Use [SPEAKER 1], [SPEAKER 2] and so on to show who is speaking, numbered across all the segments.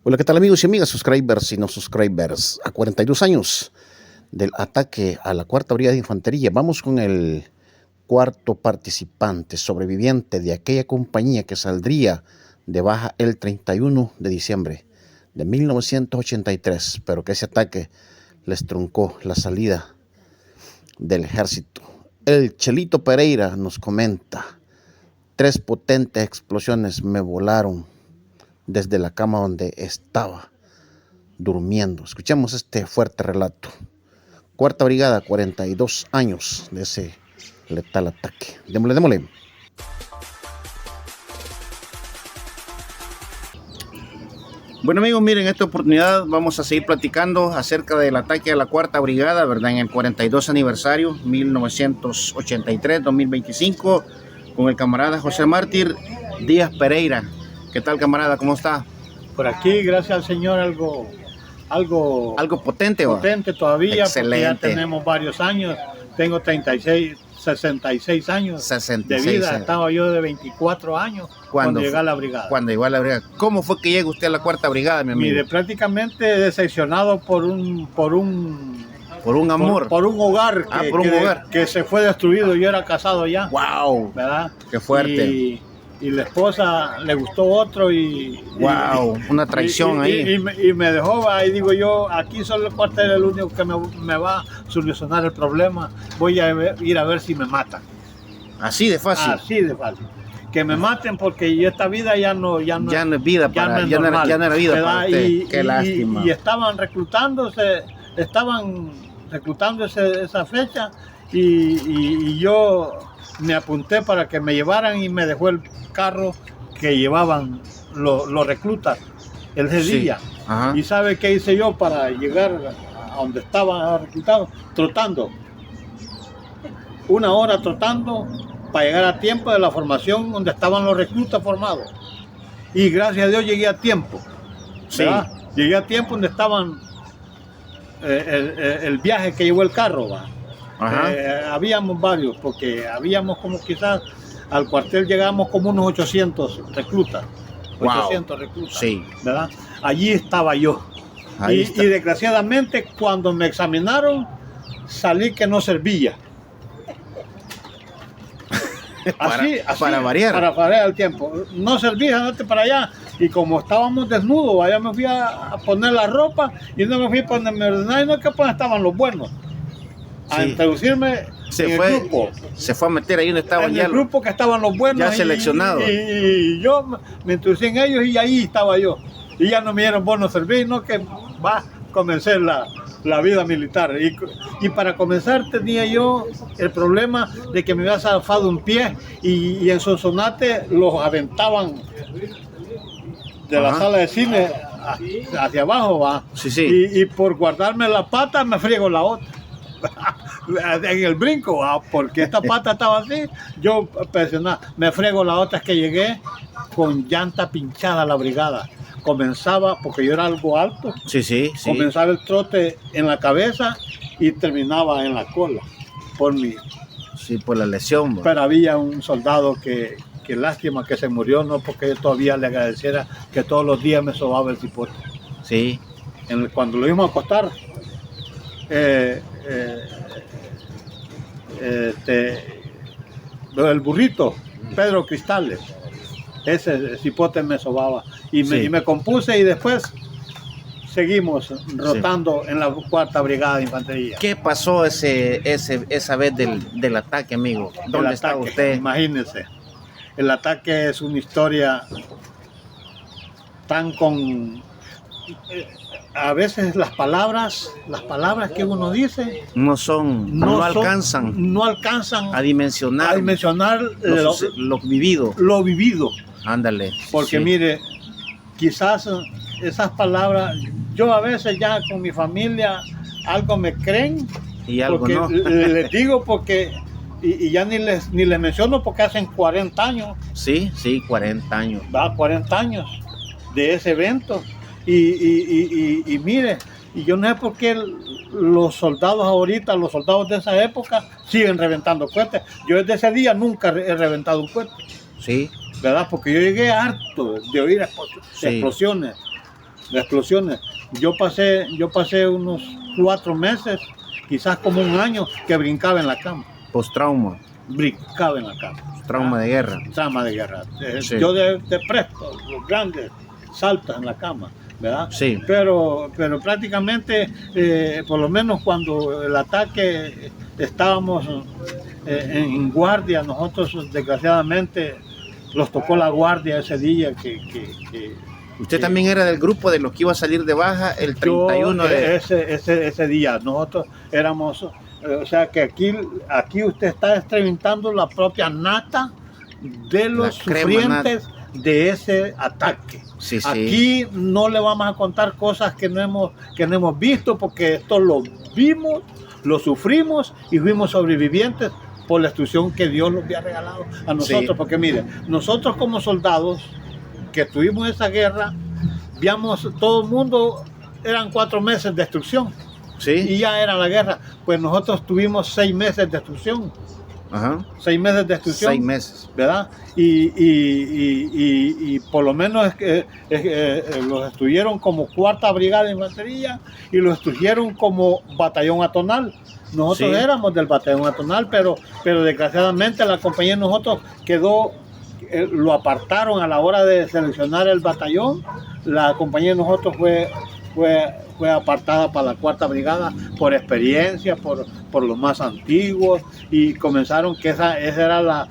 [SPEAKER 1] Hola, ¿qué tal amigos y amigas, subscribers y no subscribers? A 42 años del ataque a la Cuarta Brigada de Infantería, vamos con el cuarto participante sobreviviente de aquella compañía que saldría de baja el 31 de diciembre de 1983, pero que ese ataque les truncó la salida del ejército. El Chelito Pereira nos comenta: 3 potentes explosiones me volaron desde la cama donde estaba durmiendo. Escuchemos este fuerte relato. Cuarta Brigada, 42 años de ese letal ataque. Démosle. Bueno amigos, miren, en esta oportunidad vamos a seguir platicando acerca del ataque a la Cuarta Brigada, ¿verdad? En el 42 aniversario, 1983-2025, con el camarada José Mártir Díaz Pereira. ¿Qué tal, camarada? ¿Cómo está?
[SPEAKER 2] Por aquí, gracias al Señor, algo
[SPEAKER 1] potente,
[SPEAKER 2] todavía.
[SPEAKER 1] Excelente.
[SPEAKER 2] Porque ya tenemos varios años. Tengo 66 años
[SPEAKER 1] 66
[SPEAKER 2] de vida.
[SPEAKER 1] años.
[SPEAKER 2] Estaba yo de 24 años cuando llegué a la brigada.
[SPEAKER 1] Cuando llegó a la brigada. ¿Cómo fue que llegó usted a la Cuarta Brigada, mi amigo?
[SPEAKER 2] Mire, prácticamente decepcionado por un
[SPEAKER 1] amor.
[SPEAKER 2] por un hogar que se fue destruido. Yo era casado ya.
[SPEAKER 1] ¡Wow!
[SPEAKER 2] ¿Verdad?
[SPEAKER 1] ¡Qué fuerte!
[SPEAKER 2] Y la esposa le gustó otro
[SPEAKER 1] ¡Wow! Una traición ahí.
[SPEAKER 2] Y me dejó, ahí digo yo, aquí solo el cuartel es el único que me va a solucionar el problema. Voy a ir a ver si me matan.
[SPEAKER 1] Así de fácil.
[SPEAKER 2] Así de fácil. Que me maten porque esta vida ya no es
[SPEAKER 1] vida para ya no era vida
[SPEAKER 2] ¿verdad?
[SPEAKER 1] para usted. Qué lástima.
[SPEAKER 2] Y estaban reclutando esa fecha y yo me apunté para que me llevaran y me dejó el carro que llevaban los reclutas ese día.
[SPEAKER 1] Ajá.
[SPEAKER 2] ¿Y sabe qué hice yo para llegar a donde estaban reclutados? Trotando. 1 hora trotando para llegar a tiempo de la formación donde estaban los reclutas formados. Y gracias a Dios llegué a tiempo.
[SPEAKER 1] Sí.
[SPEAKER 2] Llegué a tiempo donde estaban el viaje que llevó el carro. Habíamos varios, porque habíamos como quizás al cuartel llegamos como unos 800 reclutas.
[SPEAKER 1] Wow.
[SPEAKER 2] 800 reclutas.
[SPEAKER 1] Sí.
[SPEAKER 2] ¿Verdad? Allí estaba yo. Y desgraciadamente cuando me examinaron salí que no servía. Así,
[SPEAKER 1] para variar.
[SPEAKER 2] Para variar el tiempo. No servía, andate para allá. Y como estábamos desnudos, allá me fui a poner la ropa y no me fui a ponerme ordenar, y no que pues estaban los buenos. A introducirme en el grupo.
[SPEAKER 1] Se fue a meter ahí donde estaban
[SPEAKER 2] en el grupo que estaban los buenos.
[SPEAKER 1] Ya seleccionados.
[SPEAKER 2] Y yo me introducí en ellos y ahí estaba yo. Y ya no me dieron bono servir, no que va a comenzar la vida militar. Y para comenzar tenía yo el problema de que me había zafado un pie y en Sonsonate los aventaban de la sala de cine hacia abajo, ¿va?
[SPEAKER 1] Sí.
[SPEAKER 2] Y por guardarme la pata me friego la otra. En el brinco, porque esta pata estaba así, yo presionaba, me frego la otra. Es que llegué con llanta pinchada a la brigada. Comenzaba, porque yo era algo alto, comenzaba el trote en la cabeza y terminaba en la cola por
[SPEAKER 1] la lesión.
[SPEAKER 2] Pero había un soldado que lástima que se murió, no porque yo todavía le agradeciera que todos los días me sobaba el cipote.
[SPEAKER 1] Sí.
[SPEAKER 2] Cuando lo íbamos a acostar, el burrito, Pedro Cristales, ese cipote me sobaba y me compuse, y después seguimos rotando en la Cuarta Brigada de Infantería.
[SPEAKER 1] ¿Qué pasó esa vez del ataque, amigo? ¿Dónde estaba usted?
[SPEAKER 2] Imagínense, el ataque es una historia tan a veces las palabras que uno dice no alcanzan
[SPEAKER 1] a dimensionar lo vivido. Ándale.
[SPEAKER 2] Porque mire, quizás esas palabras, yo a veces ya con mi familia algo me creen
[SPEAKER 1] y algo no.
[SPEAKER 2] Les digo porque y ya ni les menciono porque hacen 40 años.
[SPEAKER 1] Sí, 40 años.
[SPEAKER 2] 40 años de ese evento. Y mire, y yo no sé por qué los soldados ahorita, los soldados de esa época siguen reventando cohetes. Yo desde ese día nunca he reventado un cohete.
[SPEAKER 1] Sí.
[SPEAKER 2] ¿Verdad? Porque yo llegué harto de oír explosiones. de explosiones. Yo pasé unos 4 meses, quizás como un año, que brincaba en la cama.
[SPEAKER 1] Postrauma.
[SPEAKER 2] Brincaba en la cama.
[SPEAKER 1] Trauma de guerra.
[SPEAKER 2] Trauma de guerra.
[SPEAKER 1] Sí.
[SPEAKER 2] Yo de presto, los grandes saltos en la cama, ¿verdad?
[SPEAKER 1] Sí.
[SPEAKER 2] Pero prácticamente, por lo menos cuando el ataque estábamos en guardia, nosotros desgraciadamente los tocó la guardia ese día que
[SPEAKER 1] Usted también era del grupo de los que iba a salir de baja el 31 de...
[SPEAKER 2] Ese día, nosotros éramos, o sea que aquí usted está experimentando la propia nata de los sufrientes de ese ataque.
[SPEAKER 1] Sí, sí.
[SPEAKER 2] Aquí no le vamos a contar cosas que no hemos visto, porque esto lo vimos, lo sufrimos y fuimos sobrevivientes por la instrucción que Dios nos había regalado a nosotros. Sí. Porque mire, nosotros como soldados que estuvimos en esa guerra, veamos, todo el mundo, eran 4 meses de destrucción.
[SPEAKER 1] Sí.
[SPEAKER 2] Y ya era la guerra. Pues nosotros tuvimos 6 meses de destrucción.
[SPEAKER 1] Ajá.
[SPEAKER 2] 6 meses de destrucción.
[SPEAKER 1] 6 meses.
[SPEAKER 2] ¿Verdad? Y por lo menos los estuvieron como 4ª Brigada de Infantería y los estuvieron como batallón atonal. Nosotros éramos del batallón atonal, pero desgraciadamente la compañía de nosotros quedó, lo apartaron a la hora de seleccionar el batallón. La compañía de nosotros fue apartada para la 4ª Brigada por experiencia, por los más antiguos, y comenzaron que esa era la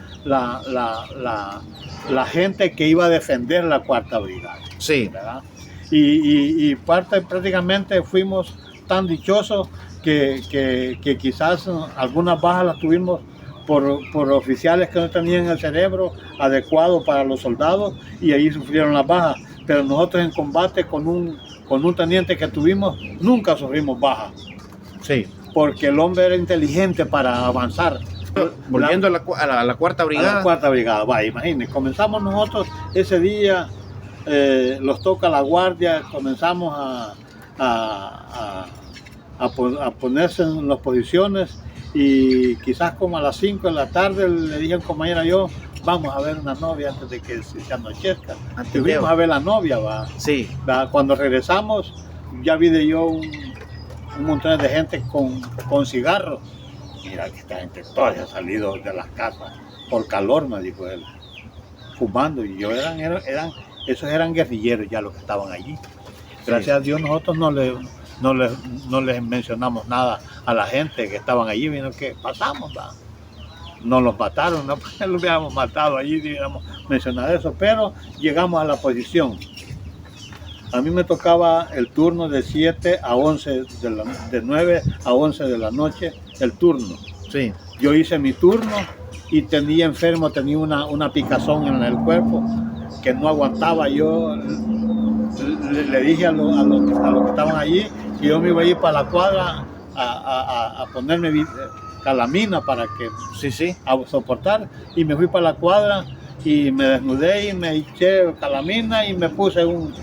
[SPEAKER 2] gente que iba a defender la 4ª Brigada.
[SPEAKER 1] Sí.
[SPEAKER 2] ¿Verdad? Y prácticamente fuimos tan dichosos que quizás algunas bajas las tuvimos por oficiales que no tenían el cerebro adecuado para los soldados, y ahí sufrieron las bajas. Pero nosotros en combate con un teniente que tuvimos, nunca sufrimos bajas.
[SPEAKER 1] Sí.
[SPEAKER 2] Porque el hombre era inteligente para avanzar.
[SPEAKER 1] Volviendo a la 4ª Brigada.
[SPEAKER 2] A la 4ª Brigada, va, imagínense. Comenzamos nosotros ese día, los toca la guardia, comenzamos a ponerse en las posiciones, y quizás como a las 5 de la tarde le dije a un compañero yo, vamos a ver una novia antes de que se anochezca. Fuimos a ver la novia, va.
[SPEAKER 1] Sí.
[SPEAKER 2] ¿Va? Cuando regresamos, ya vi yo un montón de gente con cigarros. Mira que esta gente toda ha salido de las casas por calor, me dijo él, fumando. Y yo esos eran guerrilleros ya los que estaban allí. Gracias a Dios nosotros no les mencionamos nada a la gente que estaban allí, sino que pasamos, ¿va? No los mataron, no porque los hubiéramos matado allí, digamos, mencionar eso, pero llegamos a la posición. A mí me tocaba el turno de 7 a 11, de 9 a 11 de la noche, el turno.
[SPEAKER 1] Sí. Yo
[SPEAKER 2] hice mi turno y tenía una picazón en el cuerpo que no aguantaba. Yo le dije a los que estaban allí que yo me iba a ir para la cuadra a ponerme calamina para que a soportar, y me fui para la cuadra y me desnudé y me eché calamina y me puse un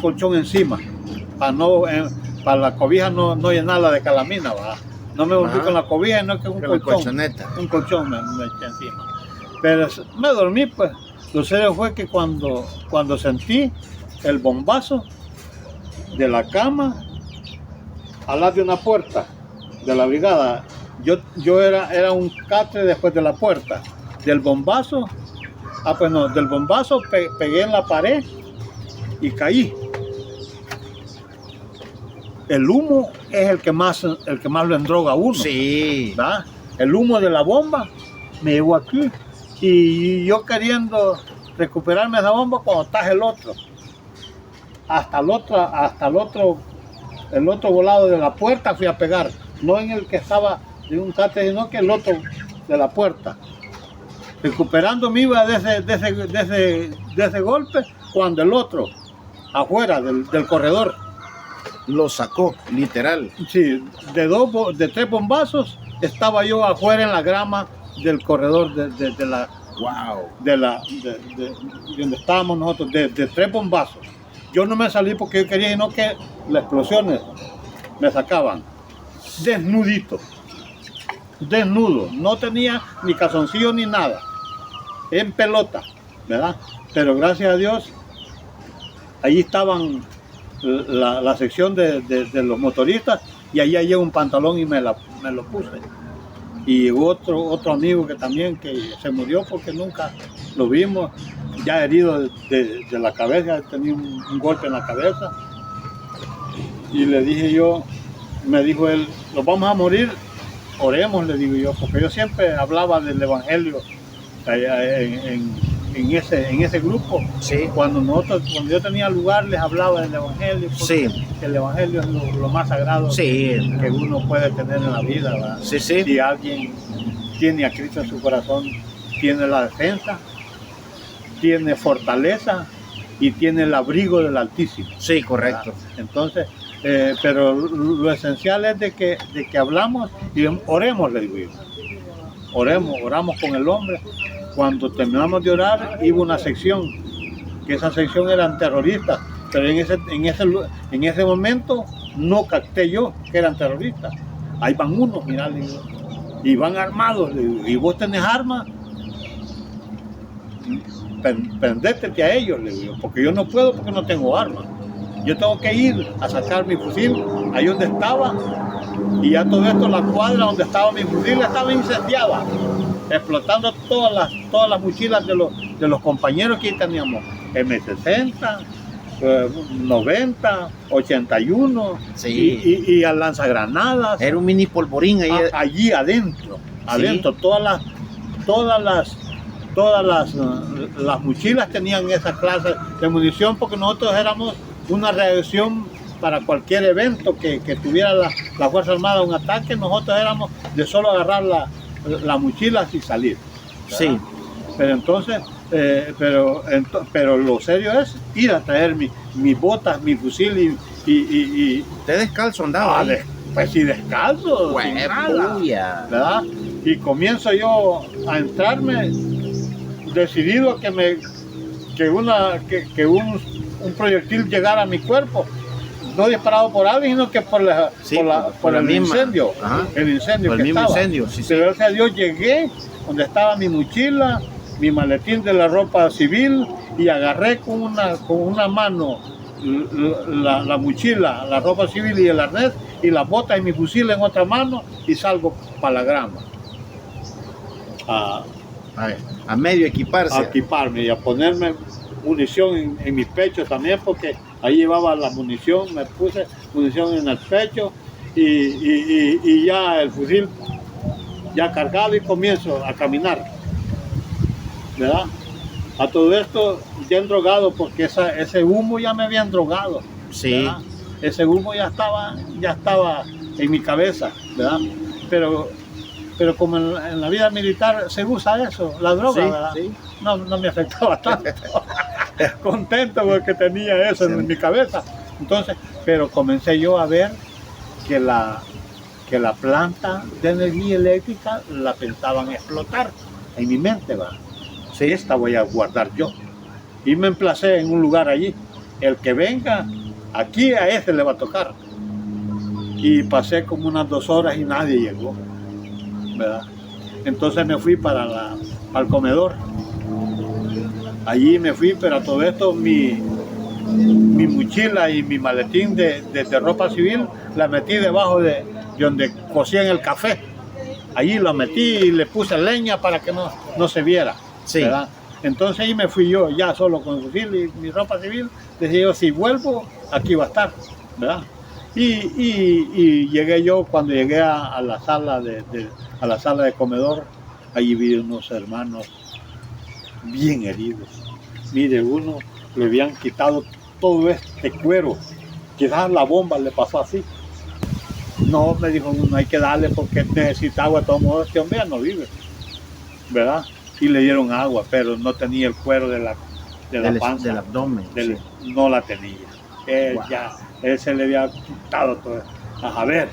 [SPEAKER 2] colchón encima para la cobija no llenarla de calamina, ¿verdad? No me volví con la cobija, no que un colchón me eché encima, pero me dormí. Pues lo serio fue que cuando sentí el bombazo de la cama al lado de una puerta de la brigada, yo era un catre después de la puerta. Del bombazo, del bombazo pegué en la pared y caí. El humo es el que más lo endroga a uno.
[SPEAKER 1] Sí.
[SPEAKER 2] ¿Verdad? El humo de la bomba me llegó aquí, y yo queriendo recuperarme de la bomba, cuando está el otro volado de la puerta fui a pegar, no en el que estaba de un catre, sino que el otro de la puerta. Recuperándome iba de ese golpe, cuando el otro afuera del corredor
[SPEAKER 1] lo sacó, literal.
[SPEAKER 2] Sí, de 3 bombazos estaba yo afuera en la grama del corredor de donde estábamos nosotros, de 3 bombazos. Yo no me salí porque yo quería, sino que las explosiones me sacaban desnudo, no tenía ni calzoncillo ni nada, en pelota, ¿verdad? Pero gracias a Dios, allí estaban la sección de los motoristas, y allá llega un pantalón y me lo puse. Y otro amigo que también que se murió porque nunca lo vimos, ya herido de la cabeza, tenía un golpe en la cabeza. Y le dije yo, me dijo él, nos vamos a morir, oremos, le digo yo, porque yo siempre hablaba del evangelio en ese grupo.
[SPEAKER 1] Sí.
[SPEAKER 2] Cuando yo tenía lugar les hablaba del evangelio, porque
[SPEAKER 1] Sí.
[SPEAKER 2] el evangelio es lo más sagrado
[SPEAKER 1] Sí.
[SPEAKER 2] que uno puede tener en la vida, ¿verdad?
[SPEAKER 1] Sí, sí.
[SPEAKER 2] Si alguien tiene a Cristo en su corazón, tiene la defensa, tiene fortaleza y tiene el abrigo del Altísimo.
[SPEAKER 1] Sí, correcto.
[SPEAKER 2] ¿Verdad? Entonces, pero lo esencial es de que hablamos y oremos, le digo yo. Oramos con el hombre. Cuando terminamos de orar, iba una sección, que esa sección eran terroristas, pero en ese momento no capté yo que eran terroristas. Ahí van unos, mirá, le digo, y van armados, le digo, y vos tenés armas, prendétete a ellos, le digo, porque yo no puedo porque no tengo armas. Yo tengo que ir a sacar mi fusil ahí donde estaba, y ya todo esto, la cuadra donde estaba mi fusil estaba incendiada, explotando todas las mochilas de los compañeros que teníamos, M60, 90, 81,
[SPEAKER 1] Sí.
[SPEAKER 2] y al lanzagranadas.
[SPEAKER 1] Era un mini polvorín ahí.
[SPEAKER 2] Allí adentro, todas las mochilas tenían esa clase de munición, porque nosotros éramos una reacción para cualquier evento que tuviera la Fuerza Armada un ataque. Nosotros éramos de solo agarrar las mochilas y salir, ¿verdad?
[SPEAKER 1] Sí.
[SPEAKER 2] Pero entonces, pero lo serio es ir a traer mis botas, mi fusil y
[SPEAKER 1] Usted descalzo andaba ahí.
[SPEAKER 2] pues sí, descalzo, sin nada,
[SPEAKER 1] Huepuya.
[SPEAKER 2] ¿verdad? Y comienzo yo a entrarme decidido que un proyectil llegara a mi cuerpo, no disparado por alguien, sino que por
[SPEAKER 1] Sí,
[SPEAKER 2] por
[SPEAKER 1] la
[SPEAKER 2] el
[SPEAKER 1] misma.
[SPEAKER 2] incendio,
[SPEAKER 1] Ajá.
[SPEAKER 2] el incendio
[SPEAKER 1] Por
[SPEAKER 2] que
[SPEAKER 1] el mismo
[SPEAKER 2] estaba.
[SPEAKER 1] incendio, sí, sí.
[SPEAKER 2] Pero gracias a Dios llegué donde estaba mi mochila, mi maletín de la ropa civil, y agarré con una mano la mochila, la ropa civil y el arnés, y las botas y mi fusil en otra mano, y salgo para la grama
[SPEAKER 1] A medio equiparse.
[SPEAKER 2] a equiparme y a ponerme munición en mis pechos también, porque ahí llevaba la munición, me puse munición en el pecho y ya el fusil ya cargado, y comienzo a caminar, ¿verdad? A todo esto ya drogado, porque ese humo ya me habían drogado,
[SPEAKER 1] Sí.
[SPEAKER 2] ¿verdad? Ese humo ya estaba en mi cabeza, ¿verdad? Pero como en la vida militar se usa eso, la droga,
[SPEAKER 1] Sí,
[SPEAKER 2] ¿verdad?
[SPEAKER 1] sí.
[SPEAKER 2] No me afectaba tanto. Contento porque tenía eso en mi cabeza. Entonces, pero comencé yo a ver que la planta de energía eléctrica la pensaban explotar en mi mente, ¿verdad? Sí, esta voy a guardar yo. Y me emplacé en un lugar allí. El que venga, aquí a este le va a tocar. Y pasé como unas 2 horas y nadie llegó, ¿verdad? Entonces me fui al comedor. Allí me fui, pero a todo esto mi mochila y mi maletín de ropa civil la metí debajo de donde cocían el café. Allí la metí y le puse leña para que no se viera,
[SPEAKER 1] Sí.
[SPEAKER 2] ¿verdad? Entonces ahí me fui yo ya solo con el fusil y mi ropa civil. Decía yo, si vuelvo, aquí va a estar, ¿verdad? Y llegué yo, cuando llegué a la sala de comedor, allí vi unos hermanos bien heridos. Mire, uno le habían quitado todo este cuero, quizás la bomba le pasó así. No, me dijo uno, hay que darle porque necesita agua, de todos modos, este hombre ya no vive, ¿verdad? Y le dieron agua, pero no tenía el cuero de la panza,
[SPEAKER 1] Del abdomen.
[SPEAKER 2] del-
[SPEAKER 1] Sí.
[SPEAKER 2] no la tenía. Él
[SPEAKER 1] Wow.
[SPEAKER 2] él se le había quitado todo. A ver,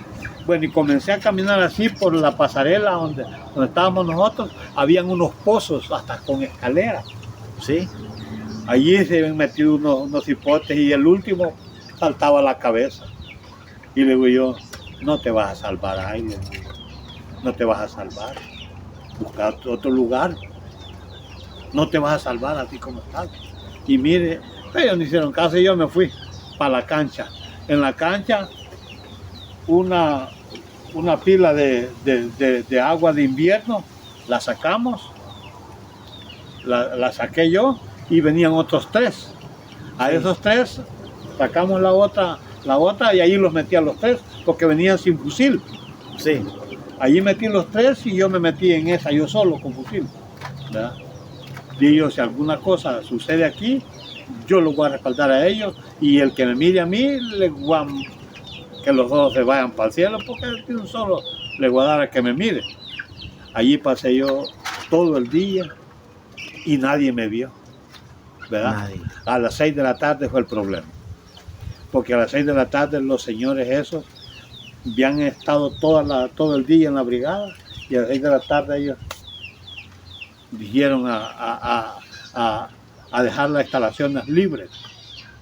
[SPEAKER 2] bueno, y comencé a caminar así por la pasarela donde estábamos nosotros. Habían unos pozos hasta con escaleras.
[SPEAKER 1] Sí.
[SPEAKER 2] Allí se habían metido unos hipotes, y el último saltaba la cabeza. Y le digo yo, no te vas a salvar ahí, le digo, no te vas a salvar. Busca otro lugar. No te vas a salvar así como estás. Y mire, ellos no hicieron caso y yo me fui. para la cancha. En la cancha, una pila de agua de invierno, la sacamos, la saqué yo y venían otros 3. A esos 3 sacamos la otra y ahí los metí a los 3 porque venían sin fusil.
[SPEAKER 1] Sí.
[SPEAKER 2] Allí metí los 3 y yo me metí en esa yo solo con fusil, ¿verdad? Y yo, si alguna cosa sucede aquí, yo los voy a respaldar a ellos y el que me mire a mí, le voy a, que los dos se vayan para el cielo porque de un solo le voy a dar a que me mire. Allí pasé yo todo el día y nadie me vio, ¿verdad?
[SPEAKER 1] Nadie.
[SPEAKER 2] A las 6 de la tarde fue el problema, porque a las 6 de la tarde los señores esos habían estado todo el día en la brigada y a las 6 de la tarde ellos dijeron a dejar las instalaciones libres,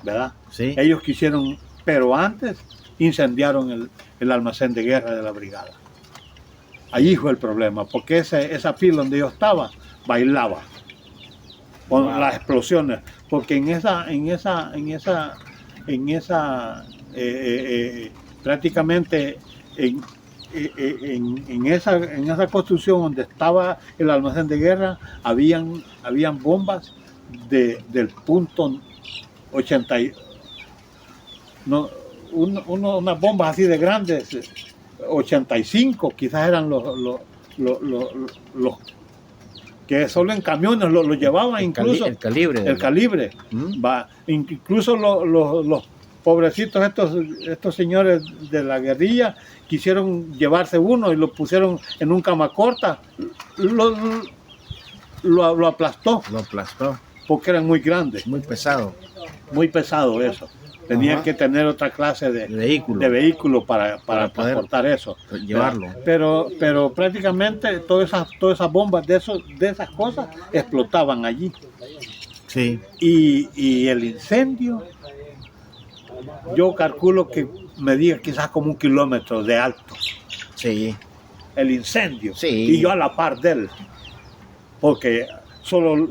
[SPEAKER 2] ¿verdad?
[SPEAKER 1] Sí.
[SPEAKER 2] Ellos quisieron, pero antes incendiaron el almacén de guerra de la brigada. Allí fue el problema, porque esa pila donde yo estaba bailaba con las explosiones, porque prácticamente en esa construcción donde estaba el almacén de guerra habían bombas del punto 80, unas bombas así de grandes, 85 quizás eran los que solo en camiones lo llevaban, incluso
[SPEAKER 1] el calibre.
[SPEAKER 2] El calibre. Incluso los pobrecitos estos señores de la guerrilla quisieron llevarse uno y lo pusieron en un cama corta, lo aplastó.
[SPEAKER 1] Lo aplastó.
[SPEAKER 2] Porque eran muy grandes.
[SPEAKER 1] Muy pesado.
[SPEAKER 2] Muy pesado eso. Tenían que tener otra clase de vehículo para transportar eso.
[SPEAKER 1] Llevarlo.
[SPEAKER 2] Pero prácticamente todas esas bombas de esas cosas explotaban allí.
[SPEAKER 1] Sí.
[SPEAKER 2] Y el incendio, yo calculo que medía quizás como 1 kilómetro de alto.
[SPEAKER 1] Sí.
[SPEAKER 2] El incendio.
[SPEAKER 1] Sí.
[SPEAKER 2] Y yo a la par de él. Porque solo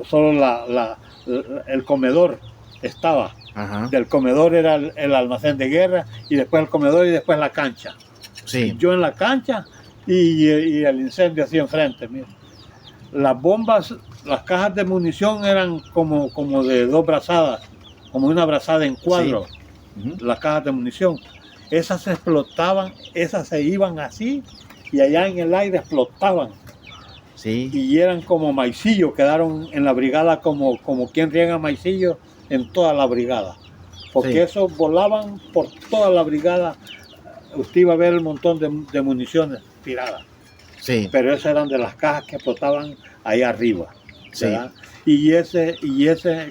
[SPEAKER 2] el comedor estaba.
[SPEAKER 1] Ajá.
[SPEAKER 2] Del comedor era el almacén de guerra y después el comedor y después la cancha.
[SPEAKER 1] Sí.
[SPEAKER 2] Yo en la cancha y el incendio así enfrente. Mira. Las bombas, las cajas de munición eran como de 2 brazadas, como una brazada en cuadro. Sí. Las cajas de munición. Esas se explotaban, esas se iban así y allá en el aire explotaban.
[SPEAKER 1] Sí.
[SPEAKER 2] Y eran como maicillos, quedaron en la brigada como quien riega maicillos en toda la brigada. Porque sí, esos volaban por toda la brigada. Usted iba a ver el montón de municiones tiradas.
[SPEAKER 1] Sí.
[SPEAKER 2] Pero esas eran de las cajas que explotaban ahí arriba.
[SPEAKER 1] Sí.
[SPEAKER 2] Y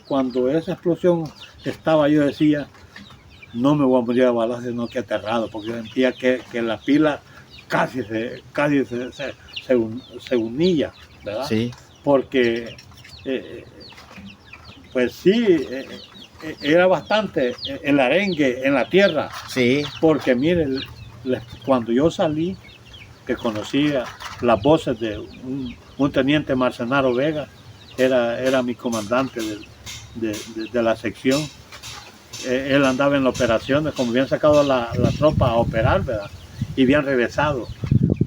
[SPEAKER 2] cuando esa explosión estaba, yo decía, no me voy a morir a balazos, sino que aterrado, porque yo sentía que la pila casi se unía, ¿verdad?
[SPEAKER 1] Sí.
[SPEAKER 2] Porque, pues sí, era bastante el arengue en la tierra.
[SPEAKER 1] Sí.
[SPEAKER 2] Porque miren, cuando yo salí, que conocía las voces de un teniente Marcenaro Vega, era mi comandante de la sección. Él andaba en las operaciones, como habían sacado la tropa a operar, ¿verdad? Y habían regresado.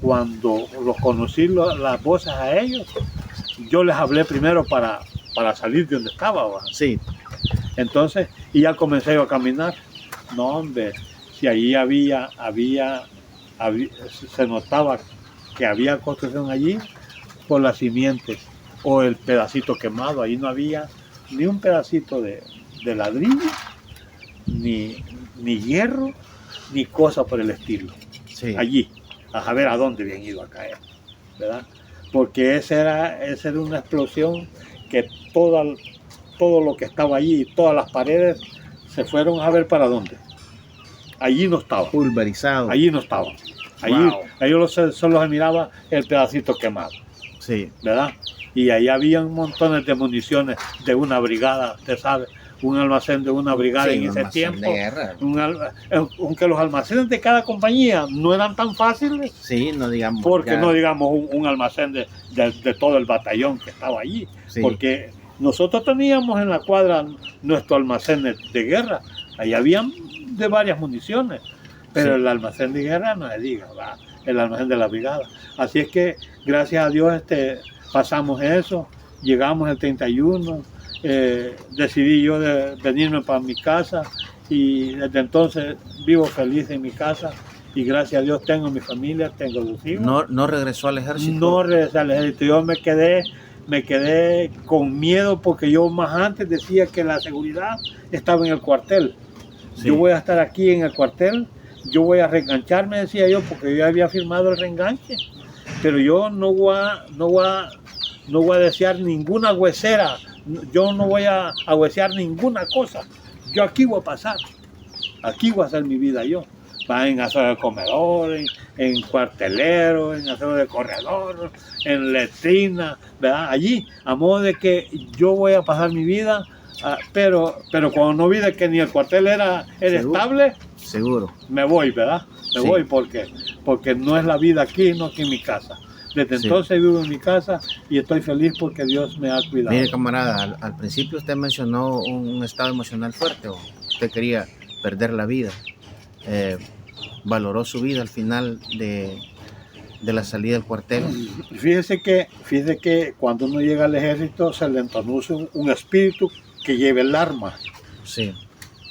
[SPEAKER 2] Cuando los conocí las voces a ellos, yo les hablé primero para salir de donde estaba, ¿verdad?
[SPEAKER 1] Sí.
[SPEAKER 2] Entonces, y ya comencé yo a caminar. No, hombre, si allí se notaba que había construcción allí por las simientes o el pedacito quemado. Ahí no había ni un pedacito de ladrillo, ni hierro, ni cosa por el estilo.
[SPEAKER 1] Sí.
[SPEAKER 2] Allí, a saber a dónde habían ido a caer, ¿verdad? Porque esa era una explosión que todo lo que estaba allí, todas las paredes, se fueron a ver para dónde. Allí no estaba.
[SPEAKER 1] Pulverizado.
[SPEAKER 2] Allí no estaba. Allí solo se miraba el pedacito quemado. Sí. ¿Verdad? Y ahí había montones de municiones de una brigada, usted sabe, un almacén de una brigada, sí, en ese tiempo. Aunque los almacenes de cada compañía no eran tan fáciles.
[SPEAKER 1] Sí, no digamos.
[SPEAKER 2] Porque no digamos un almacén de todo el batallón que estaba allí. Sí. Porque nosotros teníamos en la cuadra nuestro almacén de guerra. Ahí habían de varias municiones, pero
[SPEAKER 1] Sí.
[SPEAKER 2] el almacén de guerra no se diga, va, el almacén de la brigada. Así es que gracias a Dios pasamos eso, llegamos el 31, decidí yo de venirme para mi casa y desde entonces vivo feliz en mi casa y gracias a Dios tengo mi familia, tengo 2 hijos.
[SPEAKER 1] ¿No regresó al ejército?
[SPEAKER 2] No regresé al ejército, yo me quedé con miedo porque yo más antes decía que la seguridad estaba en el cuartel.
[SPEAKER 1] Sí.
[SPEAKER 2] Yo voy a estar aquí en el cuartel, yo voy a reengancharme, decía yo, porque yo ya había firmado el reenganche, pero yo no voy a desear ninguna huesera, yo no voy a huesear ninguna cosa, yo aquí voy a pasar, aquí voy a hacer mi vida yo. Va en aseo de comedor, en cuartelero, en aseo de corredor, en letrina, ¿verdad? Allí, a modo de que yo voy a pasar mi vida, pero cuando no vi de que ni el cuartel era estable,
[SPEAKER 1] Seguro.
[SPEAKER 2] me voy, ¿verdad? Me voy porque no es la vida aquí, no aquí en mi casa. Desde entonces vivo en mi casa y estoy feliz porque Dios me ha cuidado.
[SPEAKER 1] Mire, camarada, al principio usted mencionó un estado emocional fuerte, o usted quería perder la vida. Valoró su vida al final de la salida del cuartel.
[SPEAKER 2] Fíjese que cuando uno llega al ejército se le introduce un espíritu que lleva el arma.
[SPEAKER 1] Sí.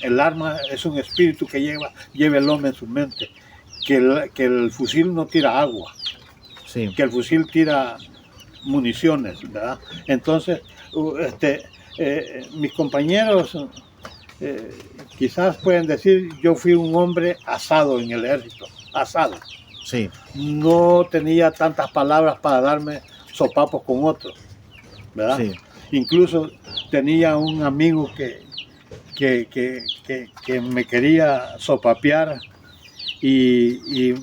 [SPEAKER 2] El arma es un espíritu que lleva el hombre en su mente. Que el fusil no tira agua.
[SPEAKER 1] Sí.
[SPEAKER 2] Que el fusil tira municiones, ¿verdad? Entonces, mis compañeros quizás pueden decir, yo fui un hombre asado en el ejército, asado.
[SPEAKER 1] Sí.
[SPEAKER 2] No tenía tantas palabras para darme sopapos con otros, ¿verdad?
[SPEAKER 1] Sí.
[SPEAKER 2] Incluso tenía un amigo que me quería sopapear y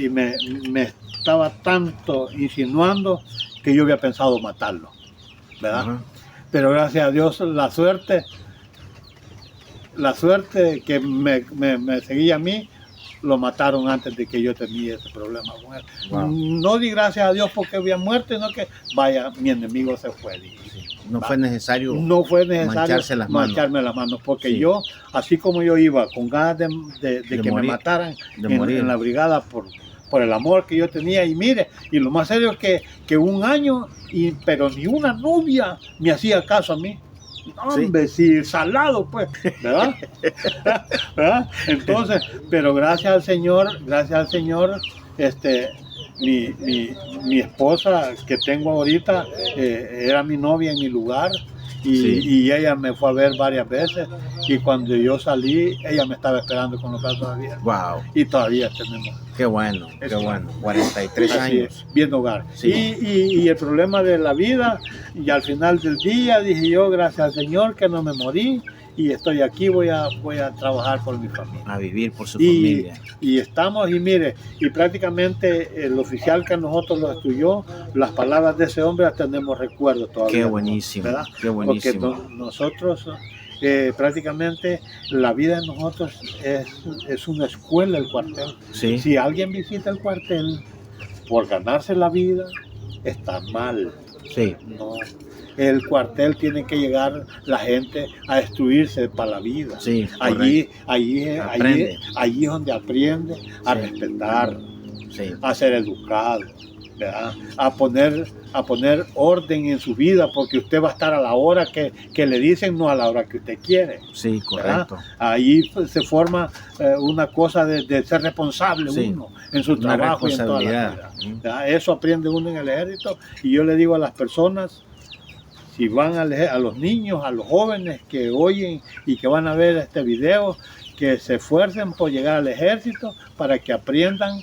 [SPEAKER 2] me estaba tanto insinuando que yo había pensado matarlo, ¿verdad?
[SPEAKER 1] Ajá.
[SPEAKER 2] Pero gracias a Dios la suerte que me seguía a mí, lo mataron antes de que yo tenía ese problema con él.
[SPEAKER 1] Wow.
[SPEAKER 2] No di gracias a Dios porque había muerto, sino que vaya, mi enemigo se fue.
[SPEAKER 1] No fue necesario
[SPEAKER 2] mancharme las manos, porque
[SPEAKER 1] sí.
[SPEAKER 2] yo, así como yo iba con ganas de que
[SPEAKER 1] morir,
[SPEAKER 2] me mataran
[SPEAKER 1] morir
[SPEAKER 2] en la brigada por el amor que yo tenía, y mire, y lo más serio es que un año, pero ni una novia me hacía caso a mí. Hombre, sí, salado pues, ¿verdad? ¿verdad? Entonces, pero gracias al Señor, mi esposa que tengo ahorita era mi novia en mi lugar y ella me fue a ver varias veces y cuando yo salí, ella me estaba esperando con los brazos abiertos.
[SPEAKER 1] Wow.
[SPEAKER 2] Y todavía tenemos.
[SPEAKER 1] Qué bueno, qué bueno. 43 años.
[SPEAKER 2] Bien hogar.
[SPEAKER 1] Sí.
[SPEAKER 2] Y el problema de la vida, y al final del día dije yo, gracias al Señor que no me morí y estoy aquí, voy a trabajar por mi familia.
[SPEAKER 1] A vivir por su familia.
[SPEAKER 2] Y estamos, y mire, y prácticamente el oficial que a nosotros lo estudió, las palabras de ese hombre las tenemos recuerdo todavía.
[SPEAKER 1] Qué buenísimo,
[SPEAKER 2] ¿verdad?
[SPEAKER 1] Qué buenísimo.
[SPEAKER 2] Porque nosotros... prácticamente la vida de nosotros es una escuela, el cuartel.
[SPEAKER 1] Sí.
[SPEAKER 2] Si alguien visita el cuartel por ganarse la vida, está mal.
[SPEAKER 1] Sí.
[SPEAKER 2] No. El cuartel tiene que llegar la gente a destruirse para la vida.
[SPEAKER 1] Sí,
[SPEAKER 2] allí es donde aprende a respetar, a ser educado, ¿verdad? A poner orden en su vida, porque usted va a estar a la hora que le dicen, no a la hora que usted quiere.
[SPEAKER 1] Sí, correcto.
[SPEAKER 2] ¿Verdad? Ahí se forma una cosa de ser responsable uno en su trabajo y en toda la vida. Eso aprende uno en el ejército, y yo le digo a las personas, si van a los niños, a los jóvenes que oyen y que van a ver este video, que se esfuercen por llegar al ejército para que aprendan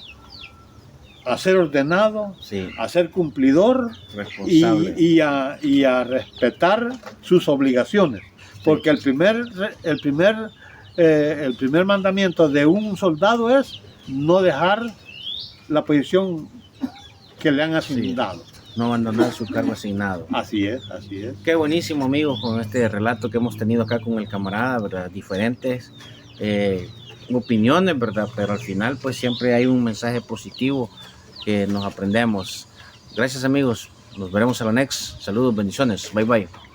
[SPEAKER 2] a ser ordenado, a ser cumplidor y a respetar sus obligaciones. Porque el primer mandamiento de un soldado es no dejar la posición que le han asignado.
[SPEAKER 1] No abandonar su cargo asignado.
[SPEAKER 2] Así es, así es.
[SPEAKER 1] Qué buenísimo, amigos, con este relato que hemos tenido acá con el camarada, ¿verdad? Diferentes opiniones, ¿verdad? Pero al final, pues siempre hay un mensaje positivo que nos aprendemos. Gracias, amigos. Nos veremos a la next. Saludos, bendiciones. Bye, bye.